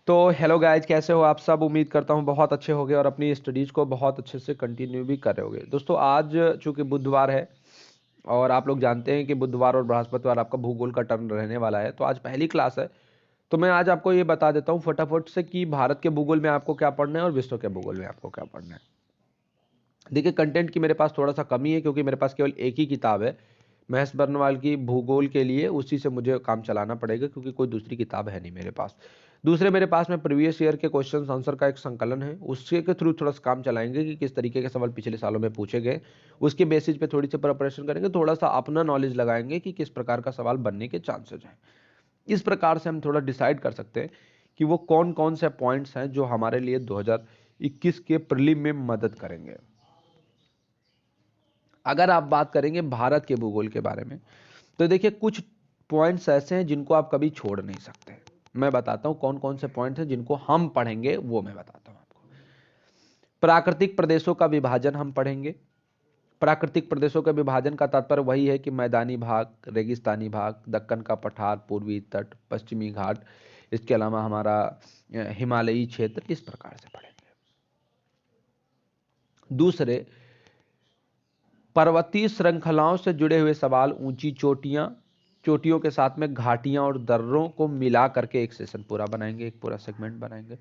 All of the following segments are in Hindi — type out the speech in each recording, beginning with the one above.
तो हेलो गाइज, कैसे हो आप सब। उम्मीद करता हूँ बहुत अच्छे होगे और अपनी स्टडीज को बहुत अच्छे से कंटिन्यू भी कर रहे होगे। दोस्तों, आज चूंकि बुधवार है और आप लोग जानते हैं कि बुधवार और बृहस्पतिवार आपका भूगोल का टर्न रहने वाला है, तो आज पहली क्लास है। तो मैं आज आपको ये बता देता हूँ फटाफट से कि भारत के भूगोल में आपको क्या पढ़ना है और विश्व के भूगोल में आपको क्या पढ़ना है। देखिए, कंटेंट की मेरे पास थोड़ा सा कमी है क्योंकि मेरे पास केवल एक ही किताब है महेश बर्नवाल की भूगोल के लिए। उसी से मुझे काम चलाना पड़ेगा क्योंकि कोई दूसरी किताब है नहीं मेरे पास। दूसरे मेरे पास में प्रीवियस ईयर के क्वेश्चन आंसर का एक संकलन है, उसके के थ्रू थोड़ा सा काम चलाएंगे कि किस तरीके के सवाल पिछले सालों में पूछे गए। उसके बेसिस पे थोड़ी सी प्रिपरेशन करेंगे, थोड़ा सा अपना नॉलेज लगाएंगे कि किस प्रकार का सवाल बनने के चांसेस हैं। इस प्रकार से हम थोड़ा डिसाइड कर सकते हैं कि वो कौन कौन से पॉइंट्स हैं जो हमारे लिए 2021 के प्रीलिम में मदद करेंगे। अगर आप बात करेंगे भारत के भूगोल के बारे में, तो देखिए कुछ पॉइंट्स ऐसे हैं जिनको आप कभी छोड़ नहीं सकते। मैं बताता हूं कौन कौन से पॉइंट्स हैं जिनको हम पढ़ेंगे, वो मैं बताता हूं आपको। प्राकृतिक प्रदेशों का विभाजन हम पढ़ेंगे। प्राकृतिक प्रदेशों के विभाजन का तात्पर्य वही है कि मैदानी भाग, रेगिस्तानी भाग, दक्कन का पठार, पूर्वी तट, पश्चिमी घाट, इसके अलावा हमारा हिमालयी क्षेत्र, इस प्रकार से पढ़ेंगे। दूसरे, पर्वतीय श्रृंखलाओं से जुड़े हुए सवाल, ऊंची चोटियां, चोटियों के साथ में घाटियां और दर्रों को मिला करके एक सेशन पूरा बनाएंगे, एक पूरा सेगमेंट बनाएंगे।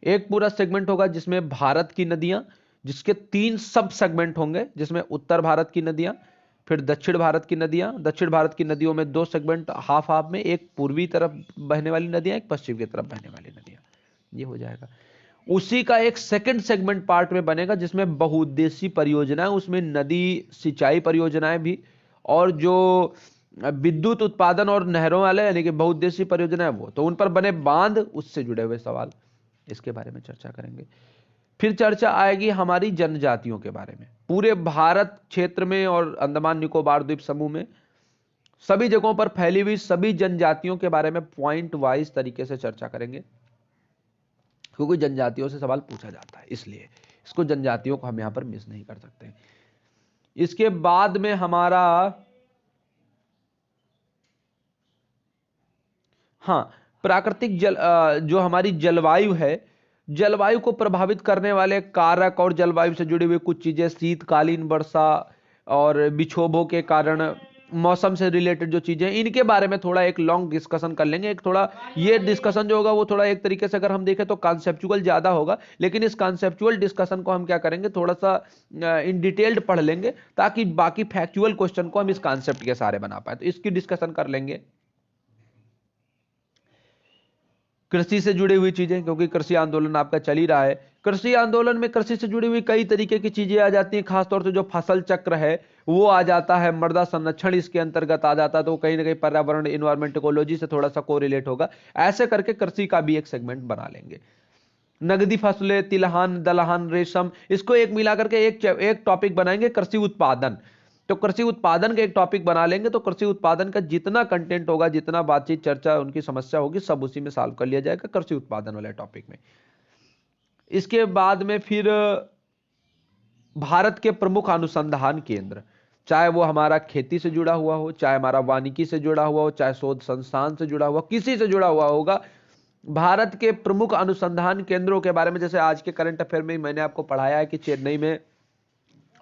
एक पूरा सेगमेंट होगा जिसमें भारत की नदियां, जिसके 3 सब सेगमेंट होंगे, जिसमें उत्तर भारत की नदियां, फिर दक्षिण भारत की नदियां। दक्षिण भारत की नदियों में 2 सेगमेंट हाफ हाफ में, एक पूर्वी तरफ बहने वाली नदियां, एक पश्चिम की तरफ बहने वाली नदियां। ये हो जाएगा। उसी का एक सेकंड सेगमेंट पार्ट में बनेगा जिसमें बहुउद्देशीय परियोजनाएं, उसमें नदी सिंचाई परियोजनाएं भी, और जो विद्युत उत्पादन और नहरों वाले यानी कि बहुउद्देशीय परियोजनाएं, वो तो उन पर बने बांध, उससे जुड़े हुए सवाल, इसके बारे में चर्चा करेंगे। फिर चर्चा आएगी हमारी जनजातियों के बारे में। पूरे भारत क्षेत्र में और अंडमान निकोबार द्वीप समूह में सभी जगहों पर फैली हुई सभी जनजातियों के बारे में पॉइंट वाइज तरीके से चर्चा करेंगे, क्योंकि जनजातियों से सवाल पूछा जाता है, इसलिए इसको जनजातियों को हम यहां पर मिस नहीं कर सकते। इसके बाद में हमारा, हाँ, प्राकृतिक जल, जो हमारी जलवायु है, जलवायु को प्रभावित करने वाले कारक और जलवायु से जुड़ी हुई कुछ चीजें, शीतकालीन वर्षा और विक्षोभों के कारण मौसम से रिलेटेड जो चीजें, इनके बारे में थोड़ा एक लॉन्ग डिस्कशन कर लेंगे। एक थोड़ा ये डिस्कशन जो होगा वो थोड़ा एक तरीके से अगर हम देखें तो कॉन्सेप्चुअल ज्यादा होगा, लेकिन इस कॉन्सेप्चुअल डिस्कशन को हम क्या करेंगे, थोड़ा सा इन डिटेल्ड पढ़ लेंगे ताकि बाकी फैक्चुअल क्वेश्चन को हम इस कॉन्सेप्ट के सहारे बना पाए। तो इसकी डिस्कशन कर लेंगे। कृषि से जुड़ी हुई चीजें, क्योंकि कृषि आंदोलन आपका चल ही रहा है। कृषि आंदोलन में कृषि से जुड़ी हुई कई तरीके की चीजें आ जाती हैं, खासतौर से जो फसल चक्र है वो आ जाता है, मृदा संरक्षण इसके अंतर्गत आ जाता है, तो कहीं ना कहीं पर्यावरण, इन्वायरमेंट, इकोलॉजी से थोड़ा सा कोरिलेट होगा। ऐसे करके कृषि का भी एक सेगमेंट बना लेंगे। नगदी फसलें, तिलहन, दलहन, रेशम, इसको एक मिला करके एक टॉपिक बनाएंगे, कृषि उत्पादन। तो कृषि उत्पादन का एक टॉपिक बना लेंगे, तो कृषि उत्पादन का जितना कंटेंट होगा, जितना बातचीत, चर्चा, उनकी समस्या होगी, सब उसी में सॉल्व कर लिया जाएगा कृषि उत्पादन वाले टॉपिक में। इसके बाद में फिर भारत के प्रमुख अनुसंधान केंद्र, चाहे वो हमारा खेती से जुड़ा हुआ हो, चाहे हमारा वानिकी से जुड़ा हुआ हो, चाहे शोध संस्थान से जुड़ा हुआ, किसी से जुड़ा हुआ होगा, भारत के प्रमुख अनुसंधान केंद्रों के बारे में, जैसे आज के करंट अफेयर में मैंने आपको पढ़ाया है कि चेन्नई में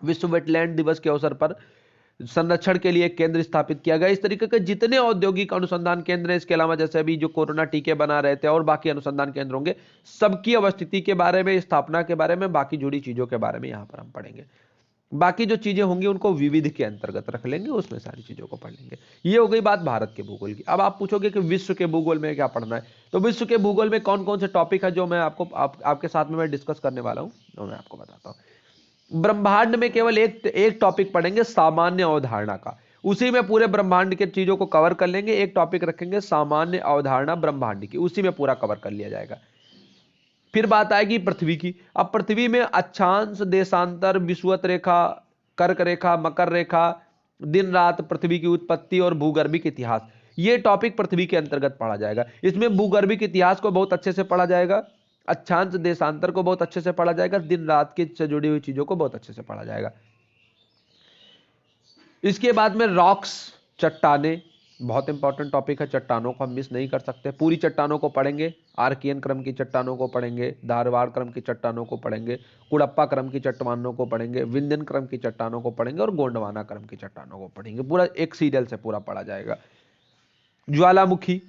विश्व वेटलैंड दिवस के अवसर पर संरक्षण के लिए एक केंद्र स्थापित किया गया। इस तरीके के जितने औद्योगिक अनुसंधान केंद्र हैं, इसके अलावा जैसे अभी जो कोरोना टीके बना रहे थे और बाकी अनुसंधान केंद्र होंगे, सबकी अवस्थिति के बारे में, स्थापना के बारे में, बाकी जुड़ी चीजों के बारे में यहां पर हम पढ़ेंगे। बाकी जो चीजें होंगी उनको विविध के अंतर्गत रख लेंगे, उसमें सारी चीजों को पढ़ लेंगे। ये हो गई बात भारत के भूगोल की। अब आप पूछोगे कि विश्व के भूगोल में क्या पढ़ना है, तो विश्व के भूगोल में कौन कौन से टॉपिक है जो मैं आपके साथ में मैं डिस्कस करने वाला हूं, तो मैं आपको बताता हूं। ब्रह्मांड में केवल एक टॉपिक पढ़ेंगे, सामान्य अवधारणा का। उसी में पूरे ब्रह्मांड के चीजों को कवर कर लेंगे। एक टॉपिक रखेंगे सामान्य अवधारणा ब्रह्मांड की, उसी में पूरा कवर कर लिया जाएगा। फिर बात आएगी पृथ्वी की। अब पृथ्वी में अक्षांश, देशांतर, विषुवत रेखा, कर्क रेखा, मकर रेखा, दिन रात, पृथ्वी की उत्पत्ति और भूगर्भिक इतिहास, ये टॉपिक पृथ्वी के अंतर्गत पढ़ा जाएगा। इसमें भूगर्भिक इतिहास को बहुत अच्छे से पढ़ा जाएगा, अक्षांश देशांतर को बहुत अच्छे से पढ़ा जाएगा, दिन रात की से जुड़ी हुई चीजों को बहुत अच्छे से पढ़ा जाएगा। इसके बाद में रॉक्स, चट्टाने, बहुत इंपॉर्टेंट टॉपिक है, चट्टानों को हम मिस नहीं कर सकते। पूरी चट्टानों को पढ़ेंगे, आर्कियन क्रम की चट्टानों को पढ़ेंगे, धारवाड़ क्रम की चट्टानों को पढ़ेंगे, कुड़प्पा क्रम की चट्टानों को पढ़ेंगे, विंध्यन क्रम की चट्टानों को पढ़ेंगे और गोंडवाना क्रम की चट्टानों को पढ़ेंगे। पूरा एक सीरियल से पूरा पढ़ा जाएगा। ज्वालामुखी,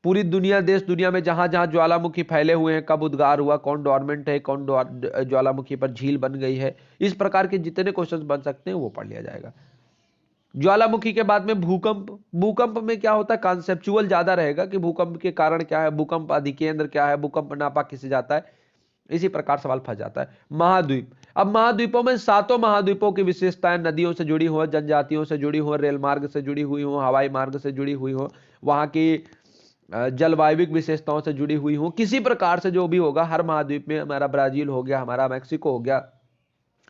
पूरी दुनिया, देश दुनिया में जहां जहां ज्वालामुखी फैले हुए हैं, कब उद्गार हुआ, कौन डॉर्मेंट है, कौन ज्वालामुखी पर झील बन गई है, इस प्रकार के जितने क्वेश्चन बन सकते हैं वो पढ़ लिया जाएगा। ज्वालामुखी के बाद में भूकंप। भूकंप में क्या होता है, कॉन्सेप्चुअल ज्यादा रहेगा कि भूकंप के कारण क्या है, भूकंप अधिकेंद्र क्या है, भूकंप नापा किसे जाता है, इसी प्रकार सवाल फंस जाता है। महाद्वीप, अब महाद्वीपों में सातों महाद्वीपों की विशेषताएं नदियों से जुड़ी हो, जनजातियों से जुड़ी हो, रेल मार्ग से जुड़ी हुई हो, हवाई मार्ग से जुड़ी हुई हो, वहां की जलवायविक विशेषताओं से जुड़ी हुई हो, किसी प्रकार से जो भी होगा, हर महाद्वीप में, हमारा ब्राजील हो गया, हमारा मैक्सिको हो गया,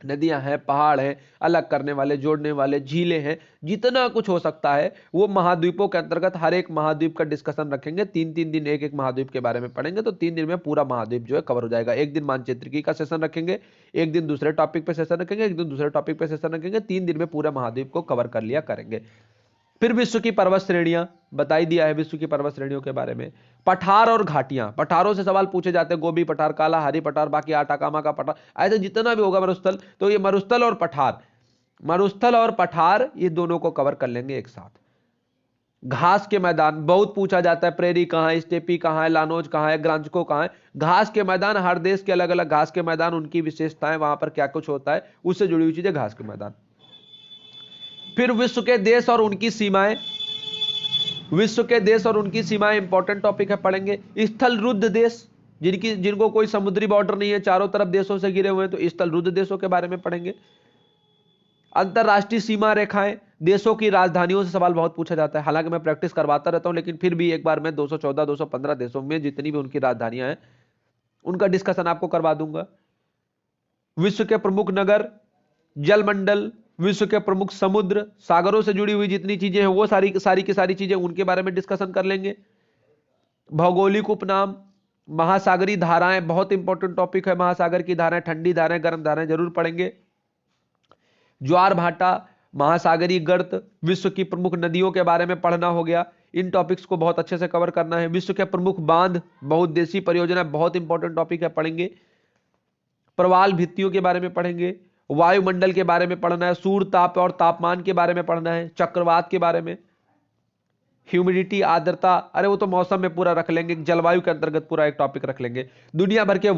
नदियां हैं, पहाड़ हैं, अलग करने वाले, जोड़ने वाले, झीलें हैं, जितना कुछ हो सकता है वो महाद्वीपों के अंतर्गत हर एक महाद्वीप का डिस्कशन रखेंगे। 3-3 दिन एक एक महाद्वीप के बारे में पढ़ेंगे, तो 3 दिन में पूरा महाद्वीप जो है कवर हो जाएगा। एक दिन मानचित्रिकी का सेशन रखेंगे, एक दिन दूसरे टॉपिक पे सेशन रखेंगे, एक दिन दूसरे टॉपिक पे सेशन रखेंगे, 3 दिन में पूरा महाद्वीप को कवर कर लिया करेंगे। फिर विश्व की पर्वत श्रेणियां बता ही दिया है, विश्व की पर्वत श्रेणियों के बारे में। पठार और घाटियां, पठारों से सवाल पूछे जाते हैं, गोबी पठार, कालाहारी पठार, बाकी आटाकामा का पठार, ऐसे जितना भी होगा मरुस्थल, तो ये मरुस्थल और पठार, मरुस्थल और पठार, ये दोनों को कवर कर लेंगे एक साथ। घास के मैदान बहुत पूछा जाता है, प्रेरी कहां है, स्टेपी कहां है, लानोज कहां है, ग्रांजको कहां है। घास के मैदान, हर देश के अलग अलग घास के मैदान, उनकी विशेषताएं, वहां पर क्या कुछ होता है, उससे जुड़ी हुई चीजें, घास के मैदान। फिर विश्व के देश और उनकी सीमाएं, विश्व के देश और उनकी सीमाएं इंपॉर्टेंट टॉपिक है, पढ़ेंगे। स्थल रुद्ध देश, जिनको कोई समुद्री बॉर्डर नहीं है, चारों तरफ देशों से घिरे हुए हैं, तो स्थल रुद्ध देशों के बारे में पढ़ेंगे। अंतरराष्ट्रीय सीमा रेखाएं, देशों की राजधानियों से सवाल बहुत पूछा जाता है, हालांकि मैं प्रैक्टिस करवाता रहता हूं, लेकिन फिर भी एक बार मैं 214 215 देशों में जितनी भी उनकी राजधानियां हैं उनका डिस्कशन आपको करवा दूंगा। विश्व के प्रमुख नगर, जलमंडल, विश्व के प्रमुख समुद्र, सागरों से जुड़ी हुई जितनी चीजें हैं वो सारी की सारी चीजें, उनके बारे में डिस्कशन कर लेंगे। भौगोलिक उपनाम, महासागरीय धाराएं, बहुत इंपॉर्टेंट टॉपिक है, महासागर की धाराएं, ठंडी धाराएं, गर्म धाराएं जरूर पढ़ेंगे। ज्वार भाटा, महासागरीय गर्त, विश्व की प्रमुख नदियों के बारे में पढ़ना हो गया, इन टॉपिक्स को बहुत अच्छे से कवर करना है। विश्व के प्रमुख बांध, बहुउद्देशीय परियोजना, बहुत इंपॉर्टेंट टॉपिक है, पढ़ेंगे। प्रवाल भित्तियों के बारे में पढ़ेंगे, वायुमंडल के बारे में पढ़ना है, सूर्य ताप और तापमान के बारे में पढ़ना है, चक्रवात के बारे में, ह्यूमिडिटी, आर्द्रता, अरे वो तो मौसम में पूरा रख लेंगे, जलवायु के अंतर्गत पूरा एक टॉपिक रख लेंगे। दुनिया भर के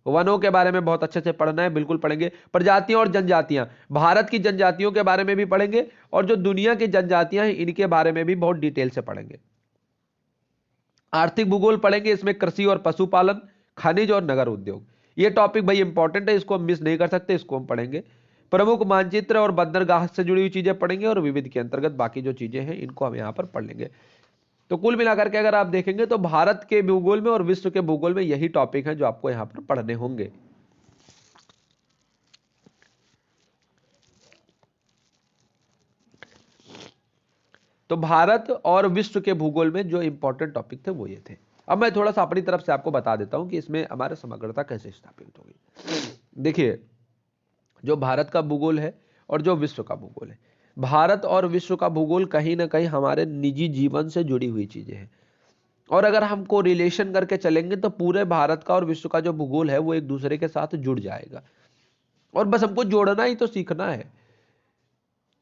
वनों के बारे में बहुत अच्छे से पढ़ना है, बिल्कुल पढ़ेंगे। प्रजातियां और जनजातियां, भारत की जनजातियों के बारे में भी पढ़ेंगे, और जो दुनिया की जनजातियां हैं इनके बारे में भी बहुत डिटेल से पढ़ेंगे। आर्थिक भूगोल पढ़ेंगे, इसमें कृषि और पशुपालन, खनिज और नगर उद्योग, ये टॉपिक भाई इंपॉर्टेंट है, इसको हम मिस नहीं कर सकते, इसको हम पढ़ेंगे। प्रमुख मानचित्र और बंदरगाह से जुड़ी हुई चीजें पढ़ेंगे, और विविध के अंतर्गत बाकी जो चीजें हैं इनको हम यहां पर पढ़ लेंगे। तो कुल मिलाकर के अगर आप देखेंगे तो भारत के भूगोल में और विश्व के भूगोल में यही टॉपिक है जो आपको यहां पर पढ़ने होंगे। तो भारत और विश्व के भूगोल में जो इंपॉर्टेंट टॉपिक थे वो ये थे। अब मैं थोड़ा सा अपनी तरफ से आपको बता देता हूं कि इसमें हमारे समग्रता कैसे स्थापित होगी। देखिए, जो भारत का भूगोल है और जो विश्व का भूगोल है, भारत और विश्व का भूगोल कहीं ना कहीं हमारे निजी जीवन से जुड़ी हुई चीजें हैं, और अगर हमको रिलेशन करके चलेंगे तो पूरे भारत का और विश्व का जो भूगोल है वो एक दूसरे के साथ जुड़ जाएगा। और बस हमको जोड़ना ही तो सीखना है,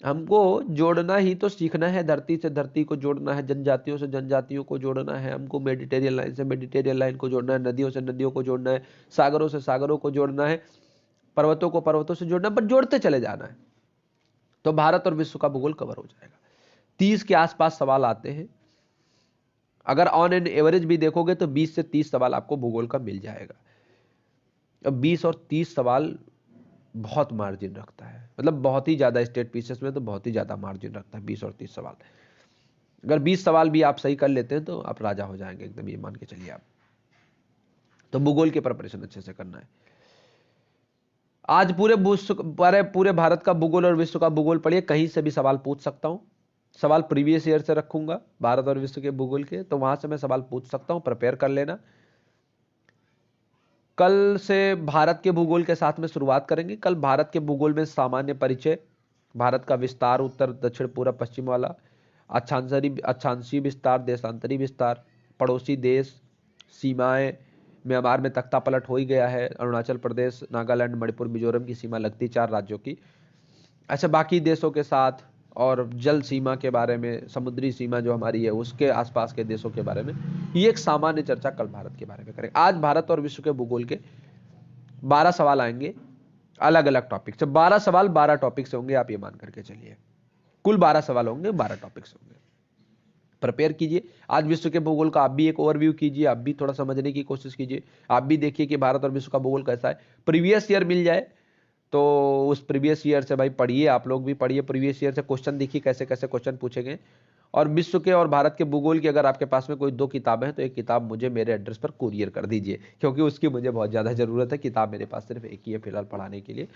हमको जोड़ना ही तो सीखना है, धरती से धरती को जोड़ना है, जनजातियों से जनजातियों को जोड़ना है, हमको मेडिटेरियन लाइन से मेडिटेरियन लाइन को जोड़ना है, नदियों से नदियों को जोड़ना है, सागरों से सागरों को जोड़ना है, पर्वतों को पर्वतों से जोड़ना है, बट जोड़ते चले जाना है, तो भारत और विश्व का भूगोल कवर हो जाएगा। 30 के आसपास सवाल आते हैं, अगर ऑन एन एवरेज भी देखोगे तो 20 से 30 सवाल आपको भूगोल का मिल जाएगा। अब 20 और 30 सवाल बहुत मार्जिन रखता है, मतलब बहुत ही ज्यादा, स्टेट पीसेस में तो बहुत ही ज्यादा मार्जिन रखता है 20 और 30 सवाल। अगर 20 सवाल भी आप सही कर लेते हैं तो आप राजा हो जाएंगे एकदम, ये मान के चलिए आप। तो भूगोल की प्रिपरेशन अच्छे से करना है। आज पूरे भारत का भूगोल और विश्व का भूगोल पढ़िए, कहीं से भी सवाल पूछ सकता हूं, सवाल प्रीवियस ईयर से रखूंगा भारत और विश्व के भूगोल के, तो वहां से मैं सवाल पूछ सकता हूं, प्रिपेयर कर लेना। कल से भारत के भूगोल के साथ में शुरुआत करेंगे। कल भारत के भूगोल में सामान्य परिचय, भारत का विस्तार, उत्तर दक्षिण पूर्व पश्चिम वाला, अक्षांशीय विस्तार, देशांतरी विस्तार, पड़ोसी देश, सीमाएं, म्यांमार में तख्ता पलट हो ही गया है, अरुणाचल प्रदेश, नागालैंड, मणिपुर, मिजोरम की सीमा लगती 4 राज्यों की। अच्छा, बाकी देशों के साथ और जल सीमा के बारे में, समुद्री सीमा जो हमारी है उसके आसपास के देशों के बारे में, ये एक सामान्य चर्चा कल भारत के बारे में करेंगे। आज भारत और विश्व के भूगोल के 12 सवाल आएंगे अलग अलग टॉपिक से। 12 सवाल 12 टॉपिक से होंगे, आप ये मान करके चलिए। कुल 12 सवाल होंगे, 12 टॉपिक से होंगे। प्रिपेयर कीजिए। आज विश्व के भूगोल का आप भी एक ओवरव्यू कीजिए, आप भी थोड़ा समझने की कोशिश कीजिए, आप भी देखिए कि भारत और विश्व का भूगोल कैसा है। प्रीवियस ईयर मिल जाए तो उस प्रीवियस ईयर से भाई पढ़िए, आप लोग भी पढ़िए, प्रीवियस ईयर से क्वेश्चन देखिए कैसे कैसे क्वेश्चन पूछे गए। और विश्व के और भारत के भूगोल की अगर आपके पास में कोई 2 किताबें हैं तो एक किताब मुझे मेरे एड्रेस पर कुरियर कर दीजिए, क्योंकि उसकी मुझे बहुत ज़्यादा ज़रूरत है। किताब मेरे पास सिर्फ एक ही है फिलहाल पढ़ाने के लिए।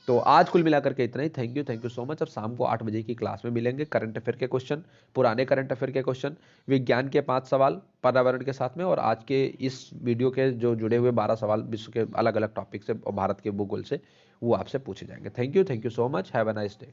तो आज कुल मिलाकर के इतना ही। Thank you so much. अब शाम को 8 बजे की क्लास में मिलेंगे। करंट अफेयर के क्वेश्चन, पुराने करंट अफेयर के क्वेश्चन, विज्ञान के 5 सवाल पर्यावरण के साथ में, और आज के इस वीडियो के जो जुड़े हुए 12 सवाल विश्व के अलग अलग टॉपिक से और भारत के भूगोल से, वो आपसे पूछे जाएंगे। Thank you so much. Have a nice day.